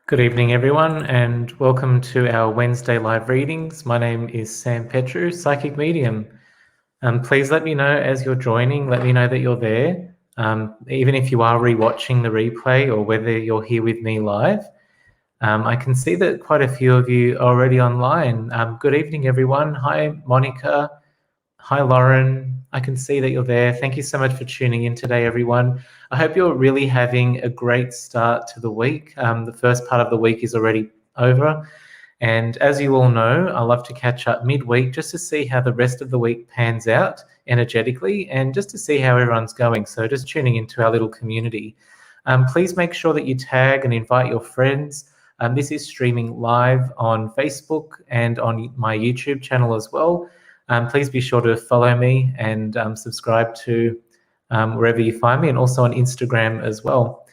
Good evening, everyone, and welcome to our Wednesday live readings. My name is Sam Petru, Psychic Medium. Please let me know as you're joining, let me know that you're there, even if you are rewatching the replay or whether you're here with me live. I can see that quite a few of you are already online. Good evening, everyone. Hi, Monica. Hi, Lauren. I can see that you're there. Thank you so much for tuning in today, everyone. I hope you're really having a great start to the week. The first part of the week is already over. And as you all know, I love to catch up midweek just to see how the rest of the week pans out energetically and just to see how everyone's going. So just tuning into our little community. Please make sure that you tag and invite your friends. This is streaming live on Facebook and on my YouTube channel as well. Please be sure to follow me and subscribe to wherever you find me, and also on Instagram as well.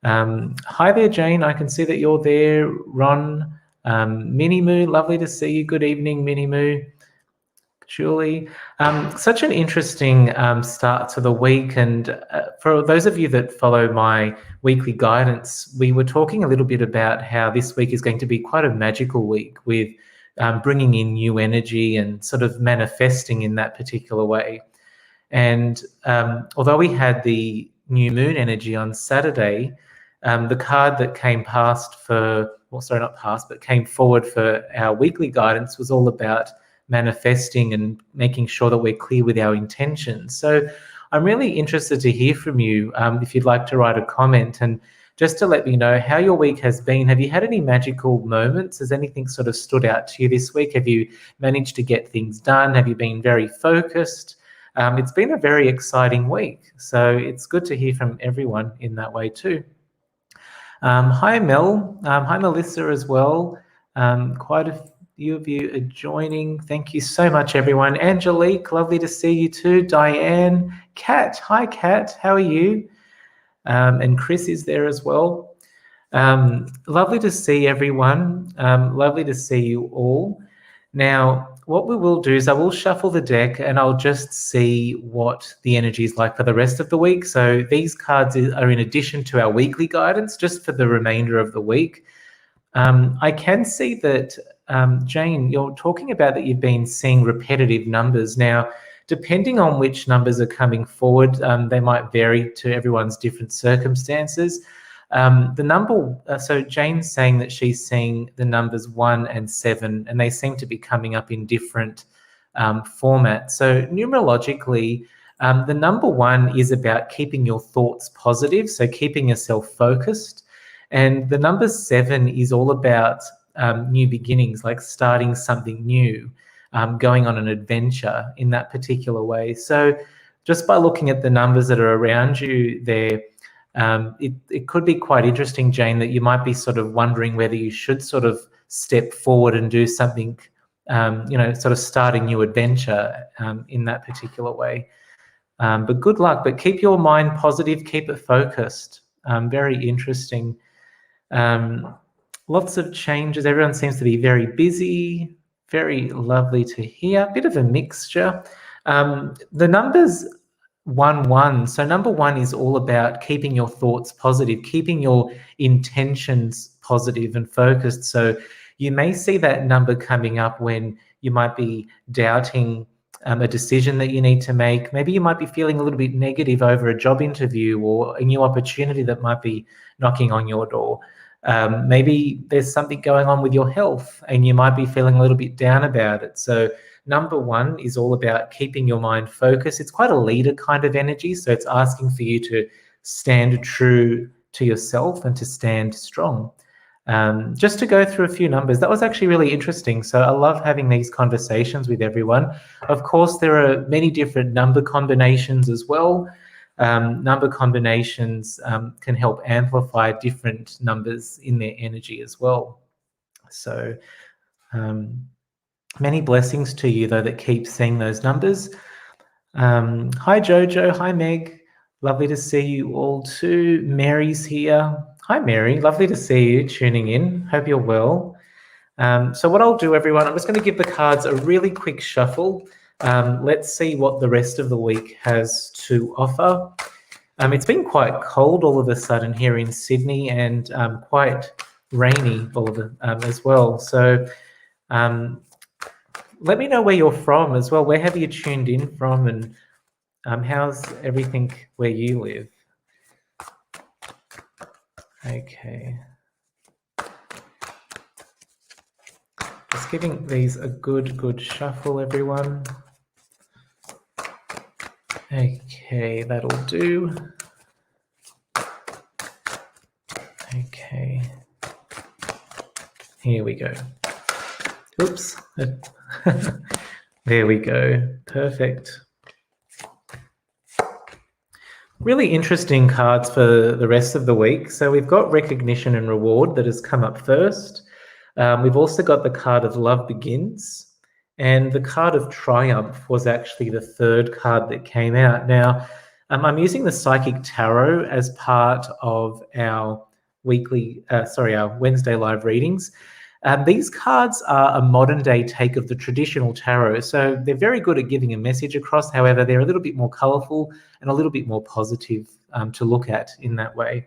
Hi there, Jane. I can see that you're there. Ron, Minnie Moo, lovely to see you. Good evening, Minnie Moo. Julie, such an interesting start to the week. And for those of you that follow my weekly guidance, we were talking a little bit about how this week is going to be quite a magical week with bringing in new energy and sort of manifesting in that particular way. And although we had the new moon energy on Saturday, the card that came came forward for our weekly guidance was all about manifesting and making sure that we're clear with our intentions. So I'm really interested to hear from you if you'd like to write a comment and just to let me know how your week has been. Have you had any magical moments? Has anything sort of stood out to you this week? Have you managed to get things done? Have you been very focused? It's been a very exciting week, so it's good to hear from everyone in that way too. Hi, Mel. Hi, Melissa as well. Quite a few of you are joining. Thank you so much, everyone. Angelique, lovely to see you too. Diane, Kat. Hi, Kat. How are you? And Chris is there as well. Lovely to see everyone. Lovely to see you all. Now, what we will do is I will shuffle the deck and I'll just see what the energy is like for the rest of the week. So these cards are in addition to our weekly guidance, just for the remainder of the week. I can see that, Jane, you're talking about that you've been seeing repetitive numbers. Now, depending on which numbers are coming forward, they might vary to everyone's different circumstances. So Jane's saying that she's seeing the numbers 1 and 7, and they seem to be coming up in different formats. So numerologically, the number 1 is about keeping your thoughts positive, so keeping yourself focused. And the number 7 is all about new beginnings, like starting something new, going on an adventure in that particular way. So just by looking at the numbers that are around you there, it could be quite interesting, Jane, that you might be sort of wondering whether you should sort of step forward and do something, sort of start a new adventure in that particular way. But good luck, but keep your mind positive, keep it focused. Very interesting. Lots of changes. Everyone seems to be very busy. Very lovely to hear. Bit of a mixture. The numbers 1-1. So number 1 is all about keeping your thoughts positive, keeping your intentions positive and focused. So you may see that number coming up when you might be doubting a decision that you need to make. Maybe you might be feeling a little bit negative over a job interview or a new opportunity that might be knocking on your door. Maybe there's something going on with your health and you might be feeling a little bit down about it. So number 1 is all about keeping your mind focused. It's quite a leader kind of energy, so it's asking for you to stand true to yourself and to stand strong. Just to go through a few numbers, that was actually really interesting. So I love having these conversations with everyone. Of course, there are many different number combinations as well. Number combinations can help amplify different numbers in their energy as well. So many blessings to you, though, that keep seeing those numbers. Hi, Jojo. Hi, Meg. Lovely to see you all too. Mary's here. Hi, Mary. Lovely to see you tuning in. Hope you're well. So what I'll do, everyone, I'm just going to give the cards a really quick shuffle. Let's see what the rest of the week has to offer. It's been quite cold all of a sudden here in Sydney and quite rainy all of the, as well. So let me know where you're from as well. Where have you tuned in from, and how's everything where you live? Okay. Just giving these a good shuffle, everyone. Okay, that'll do. Okay. Here we go. Oops. There we go. Perfect. Really interesting cards for the rest of the week. So we've got recognition and reward that has come up first. We've also got the card of love begins, and the card of triumph was actually the third card that came out. Now, I'm using the Psychic Tarot as part of our our Wednesday live readings. These cards are a modern day take of the traditional tarot. So they're very good at giving a message across. However, they're a little bit more colorful and a little bit more positive to look at in that way.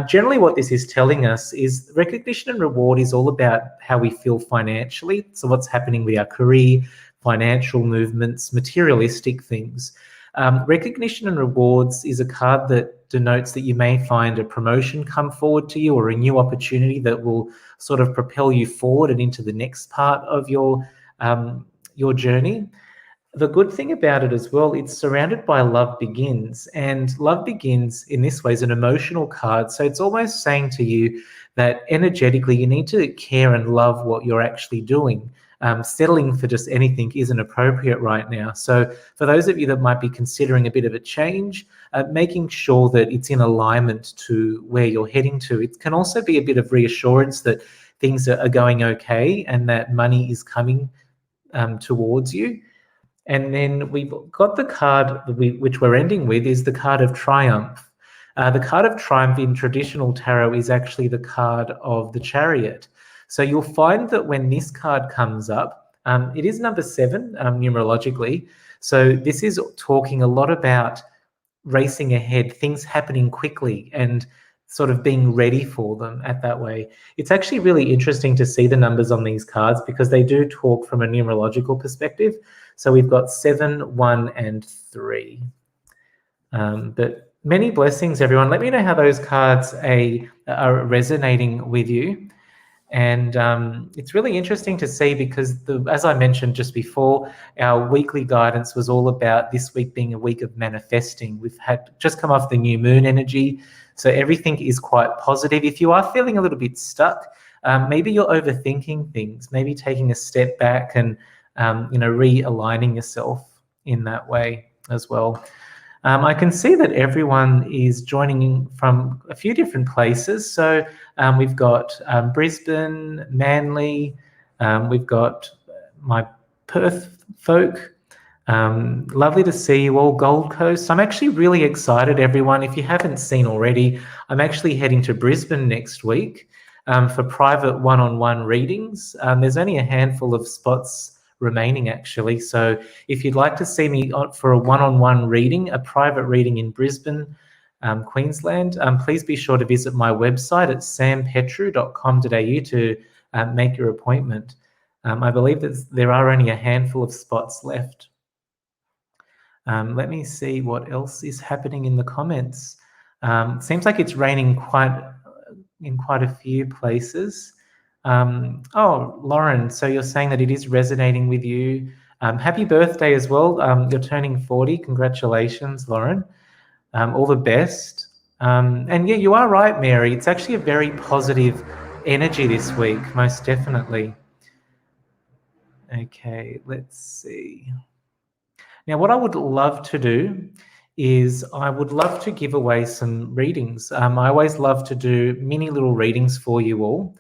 Generally, what this is telling us is recognition and reward is all about how we feel financially. So what's happening with our career, financial movements, materialistic things. Recognition and rewards is a card that denotes that you may find a promotion come forward to you or a new opportunity that will sort of propel you forward and into the next part of your journey. The good thing about it as well, it's surrounded by love begins, and love begins in this way is an emotional card. So it's almost saying to you that energetically you need to care and love what you're actually doing. Settling for just anything isn't appropriate right now. So for those of you that might be considering a bit of a change, making sure that it's in alignment to where you're heading to. It can also be a bit of reassurance that things are going okay and that money is coming towards you. And then we've got the card which we're ending with is the card of triumph. The card of triumph in traditional tarot is actually the card of the Chariot. So you'll find that when this card comes up, it is number 7 numerologically. So this is talking a lot about racing ahead, things happening quickly and sort of being ready for them at that way. It's actually really interesting to see the numbers on these cards because they do talk from a numerological perspective. So we've got 7, 1, and 3. But many blessings, everyone. Let me know how those cards are resonating with you. And it's really interesting to see because, as I mentioned just before, our weekly guidance was all about this week being a week of manifesting. We've had just come off the new moon energy, so everything is quite positive. If you are feeling a little bit stuck, maybe you're overthinking things, maybe taking a step back and realigning yourself in that way as well. I can see that everyone is joining in from a few different places. So we've got Brisbane, Manly, we've got my Perth folk. Lovely to see you all, Gold Coast. I'm actually really excited, everyone. If you haven't seen already, I'm actually heading to Brisbane next week for private one-on-one readings. There's only a handful of spots remaining, actually. So if you'd like to see me for a one-on-one reading, a private reading in Brisbane, Queensland, please be sure to visit my website at sampetru.com.au to make your appointment. I believe that there are only a handful of spots left. Let me see what else is happening in the comments. Seems like it's raining in quite a few places. Oh, Lauren, so you're saying that it is resonating with you. Happy birthday as well. You're turning 40. Congratulations, Lauren. All the best. And yeah, you are right, Mary. It's actually a very positive energy this week, most definitely. Okay, let's see. Now, what I would love to do is I would love to give away some readings. I always love to do mini little readings for you all.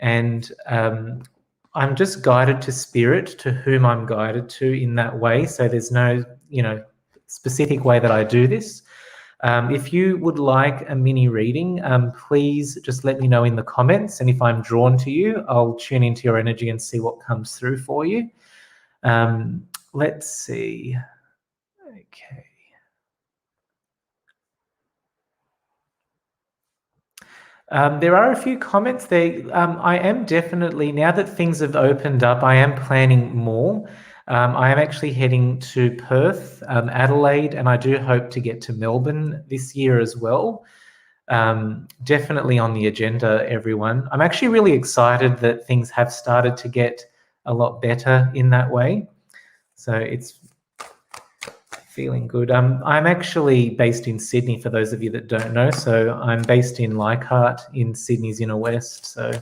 And I'm just guided to spirit, to whom I'm guided to in that way. So there's no, specific way that I do this. If you would like a mini reading, please just let me know in the comments. And if I'm drawn to you, I'll tune into your energy and see what comes through for you. Let's see. Okay. There are a few comments there. I am definitely, now that things have opened up, I am planning more. I am actually heading to Perth, Adelaide, and I do hope to get to Melbourne this year as well. Definitely on the agenda, everyone. I'm actually really excited that things have started to get a lot better in that way. So it's feeling good. I'm actually based in Sydney, for those of you that don't know. So I'm based in Leichhardt in Sydney's inner west. So,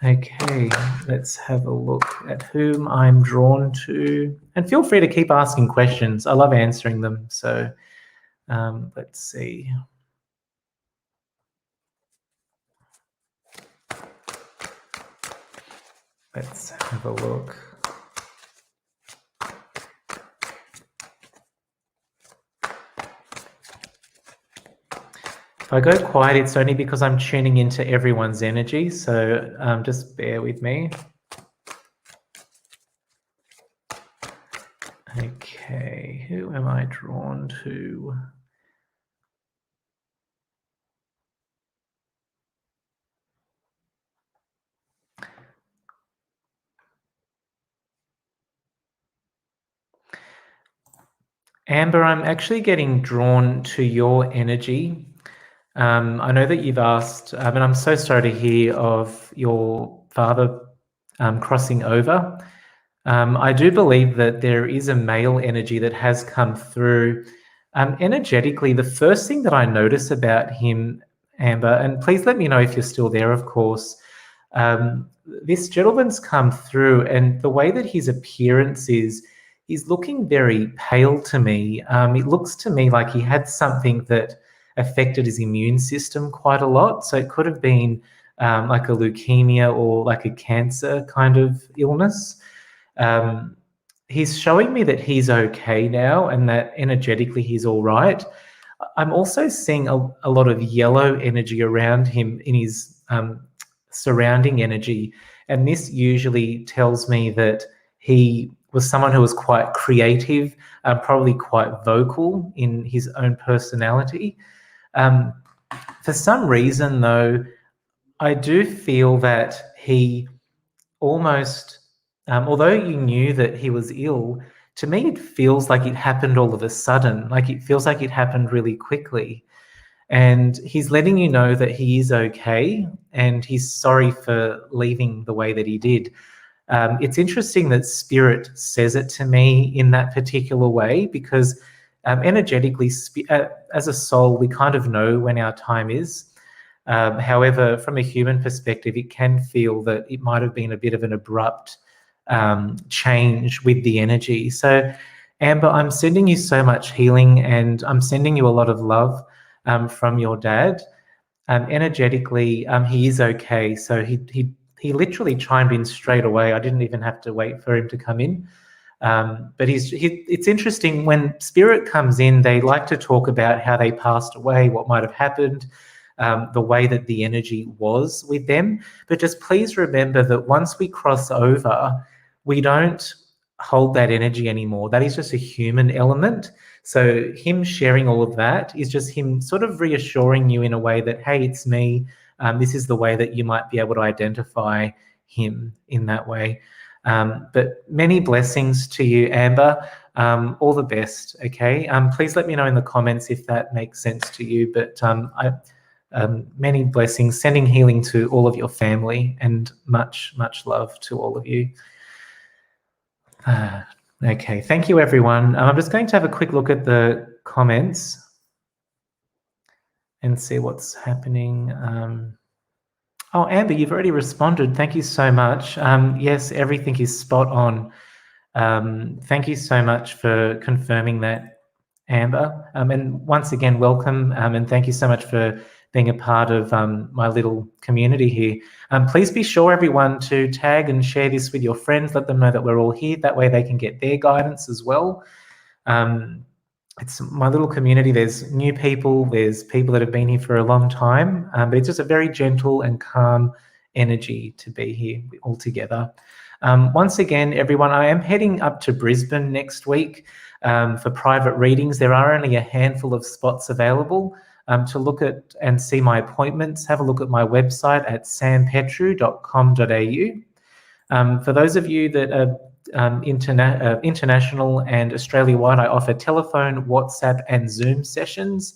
okay, let's have a look at whom I'm drawn to. And feel free to keep asking questions. I love answering them. So let's see. Let's have a look. If I go quiet, it's only because I'm tuning into everyone's energy, so just bear with me. Okay, who am I drawn to? Amber, I'm actually getting drawn to your energy. I know that you've asked, and I'm so sorry to hear of your father crossing over. I do believe that there is a male energy that has come through. Energetically, the first thing that I notice about him, Amber, and please let me know if you're still there, of course. This gentleman's come through, and the way that his appearance is, he's looking very pale to me. It looks to me like he had something that affected his immune system quite a lot. So it could have been like a leukemia or like a cancer kind of illness. He's showing me that he's okay now and that energetically he's all right. I'm also seeing a lot of yellow energy around him in his surrounding energy. And this usually tells me that he was someone who was quite creative, probably quite vocal in his own personality. For some reason, though, I do feel that he almost, although you knew that he was ill, to me it feels like it happened all of a sudden, like it feels like it happened really quickly. And he's letting you know that he is okay and he's sorry for leaving the way that he did. It's interesting that Spirit says it to me in that particular way because energetically, as a soul, we kind of know when our time is. However, from a human perspective, it can feel that it might have been a bit of an abrupt change with the energy. So, Amber, I'm sending you so much healing and I'm sending you a lot of love from your dad. Energetically, he is okay. So he literally chimed in straight away. I didn't even have to wait for him to come in. But it's interesting when Spirit comes in, they like to talk about how they passed away, what might have happened, the way that the energy was with them. But just please remember that once we cross over, we don't hold that energy anymore. That is just a human element. So him sharing all of that is just him sort of reassuring you in a way that, hey, it's me. This is the way that you might be able to identify him in that way. But many blessings to you, Amber. All the best, okay? Please let me know in the comments if that makes sense to you. But many blessings, sending healing to all of your family and much, much love to all of you. Okay, thank you, everyone. I'm just going to have a quick look at the comments and see what's happening. Oh, Amber, you've already responded. Thank you so much. Yes, everything is spot on. Thank you so much for confirming that, Amber. And once again, welcome, and thank you so much for being a part of my little community here. Please be sure, everyone, to tag and share this with your friends. Let them know that we're all here. That way they can get their guidance as well. It's my little community. There's new people. There's people that have been here for a long time. But it's just a very gentle and calm energy to be here all together. Once again, everyone, I am heading up to Brisbane next week for private readings. There are only a handful of spots available. to look at and see my appointments, have a look at my website at sampetru.com.au. For those of you that are international and Australia-wide, I offer telephone, WhatsApp and Zoom sessions.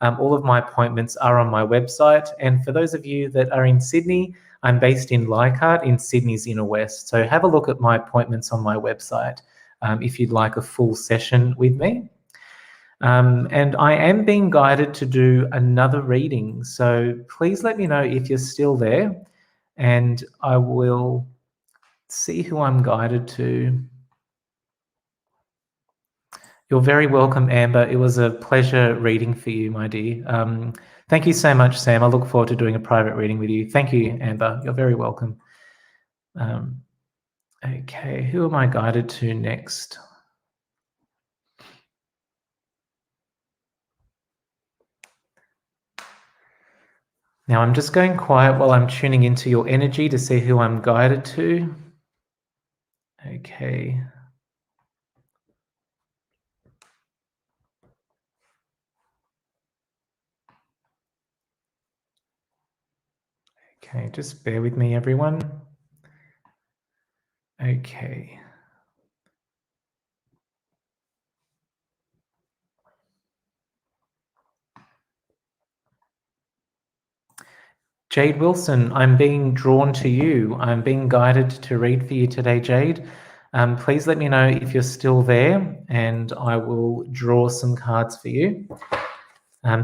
All of my appointments are on my website. And for those of you that are in Sydney, I'm based in Leichhardt in Sydney's inner west. So have a look at my appointments on my website if you'd like a full session with me. And I am being guided to do another reading. So please let me know if you're still there, and I will see who I'm guided to. You're very welcome, Amber. It was a pleasure reading for you, my dear. Thank you so much, Sam. I look forward to doing a private reading with you. Thank you, Amber. You're very welcome. Okay, who am I guided to next? Now I'm just going quiet while I'm tuning into your energy to see who I'm guided to. Okay. Okay, just bear with me, everyone. Okay. Jade Wilson, I'm being drawn to you. I'm being guided to read for you today, Jade. Please let me know if you're still there, and I will draw some cards for you.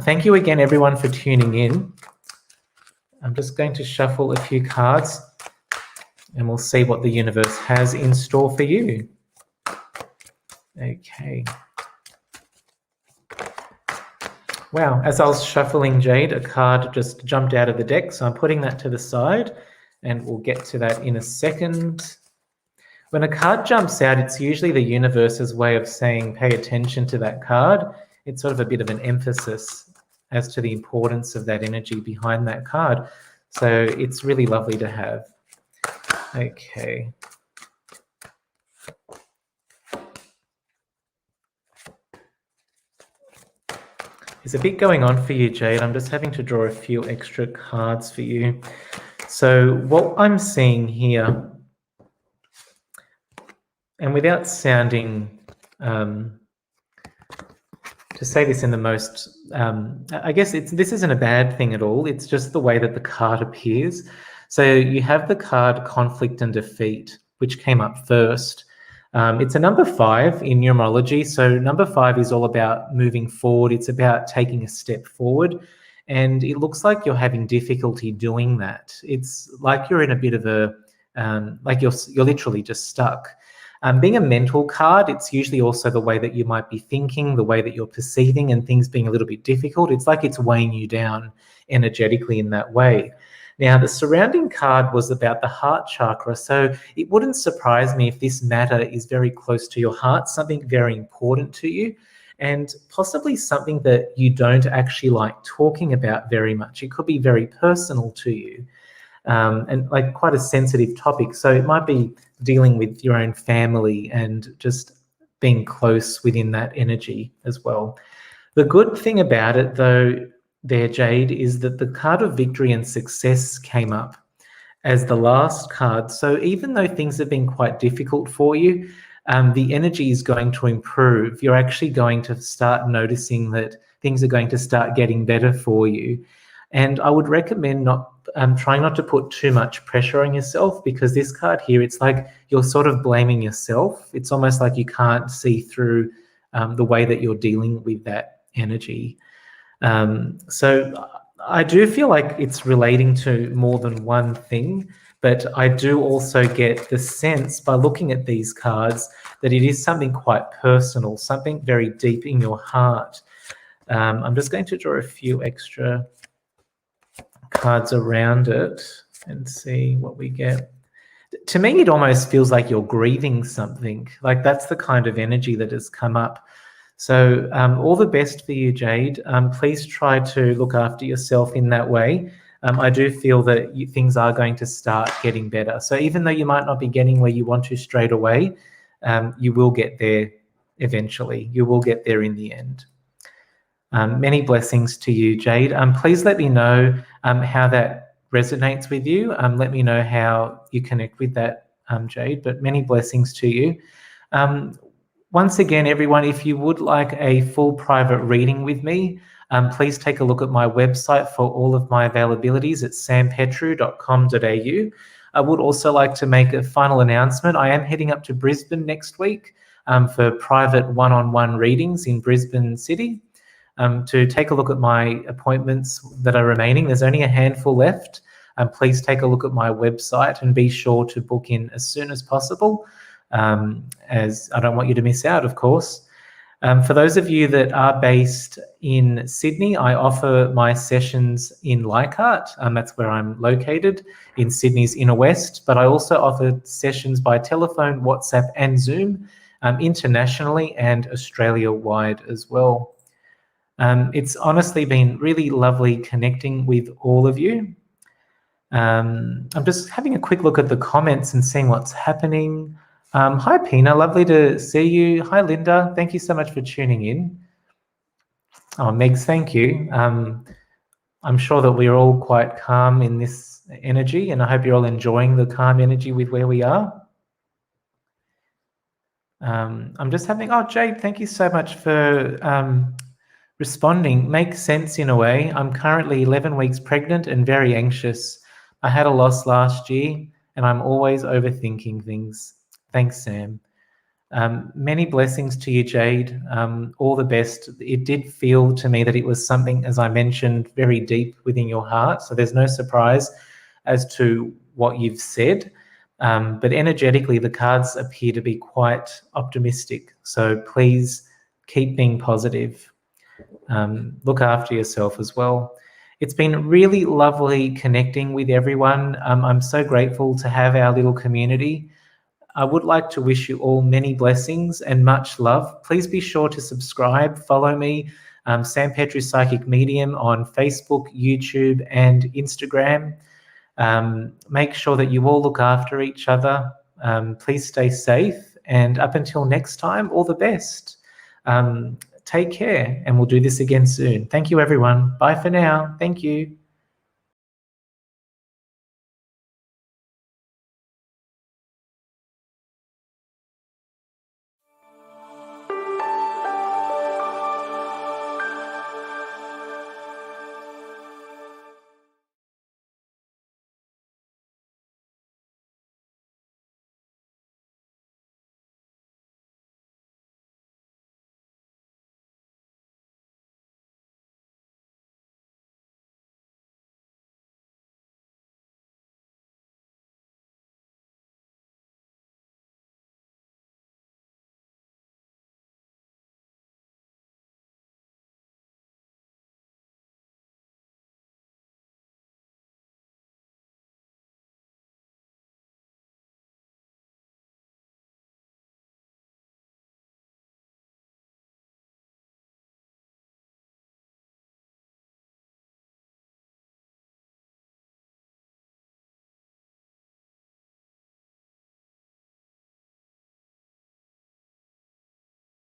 Thank you again, everyone, for tuning in. I'm just going to shuffle a few cards, and we'll see what the universe has in store for you. Okay. Wow, as I was shuffling, Jade, a card just jumped out of the deck, so I'm putting that to the side, and we'll get to that in a second. When a card jumps out, it's usually the universe's way of saying, pay attention to that card. It's sort of a bit of an emphasis as to the importance of that energy behind that card. So it's really lovely to have. Okay. There's a bit going on for you, Jade. I'm just having to draw a few extra cards for you. So what I'm seeing here, and without sounding, to say this in the most, I guess this isn't a bad thing at all. It's just the way that the card appears. So you have the card Conflict and Defeat, which came up first. It's a number 5 in numerology. So number 5 is all about moving forward. It's about taking a step forward. And it looks like you're having difficulty doing that. It's like you're in a bit of a, like you're literally just stuck. Being a mental card, it's usually also the way that you might be thinking, the way that you're perceiving, and things being a little bit difficult. It's like it's weighing you down energetically in that way. Now, the surrounding card was about the heart chakra, so it wouldn't surprise me if this matter is very close to your heart, something very important to you, and possibly something that you don't actually like talking about very much. It could be very personal to you, and like quite a sensitive topic. So it might be dealing with your own family and just being close within that energy as well. The good thing about it, though, there, Jade, is that the card of victory and success came up as the last card. So even though things have been quite difficult for you, the energy is going to improve. You're actually going to start noticing that things are going to start getting better for you. And I would recommend trying not to put too much pressure on yourself, because this card here, it's like you're sort of blaming yourself. It's almost like you can't see through the way that you're dealing with that energy. So I do feel like it's relating to more than one thing, but I do also get the sense by looking at these cards that it is something quite personal, something very deep in your heart. I'm just going to draw a few extra cards around it and see what we get. To me, it almost feels like you're grieving something. Like that's the kind of energy that has come up. So all the best for you, Jade. Please try to look after yourself in that way. I do feel that things are going to start getting better. So even though you might not be getting where you want to straight away, you will get there eventually. You will get there in the end. Many blessings to you, Jade. Please let me know how that resonates with you. Let me know how you connect with that, Jade, but many blessings to you. Once again, everyone, if you would like a full private reading with me, please take a look at my website for all of my availabilities at sampetru.com.au. I would also like to make a final announcement. I am heading up to Brisbane next week for private one-on-one readings in Brisbane City. To take a look at my appointments that are remaining, there's only a handful left. Please take a look at my website and be sure to book in as soon as possible, as I don't want you to miss out, of course. For those of you that are based in Sydney, I offer my sessions in Leichhardt. That's where I'm located, in Sydney's inner west, but I also offer sessions by telephone, WhatsApp and Zoom, internationally and Australia-wide as well. It's honestly been really lovely connecting with all of you. I'm just having a quick look at the comments and seeing what's happening. Hi, Pina. Lovely to see you. Hi, Linda. Thank you so much for tuning in. Oh, Megs, thank you. I'm sure that we're all quite calm in this energy, and I hope you're all enjoying the calm energy with where we are. I'm just having... Oh, Jade, thank you so much for responding. Makes sense in a way. I'm currently 11 weeks pregnant and very anxious. I had a loss last year, and I'm always overthinking things. Thanks, Sam. Many blessings to you, Jade. All the best. It did feel to me that it was something, as I mentioned, very deep within your heart. So there's no surprise as to what you've said. But energetically, the cards appear to be quite optimistic. So please keep being positive. Look after yourself as well. It's been really lovely connecting with everyone. I'm so grateful to have our little community. I would like to wish you all many blessings and much love. Please be sure to subscribe, follow me, Sam Petru Psychic Medium on Facebook, YouTube, and Instagram. Make sure that you all look after each other. Please stay safe, and up until next time, all the best. Take care, and we'll do this again soon. Thank you, everyone. Bye for now. Thank you.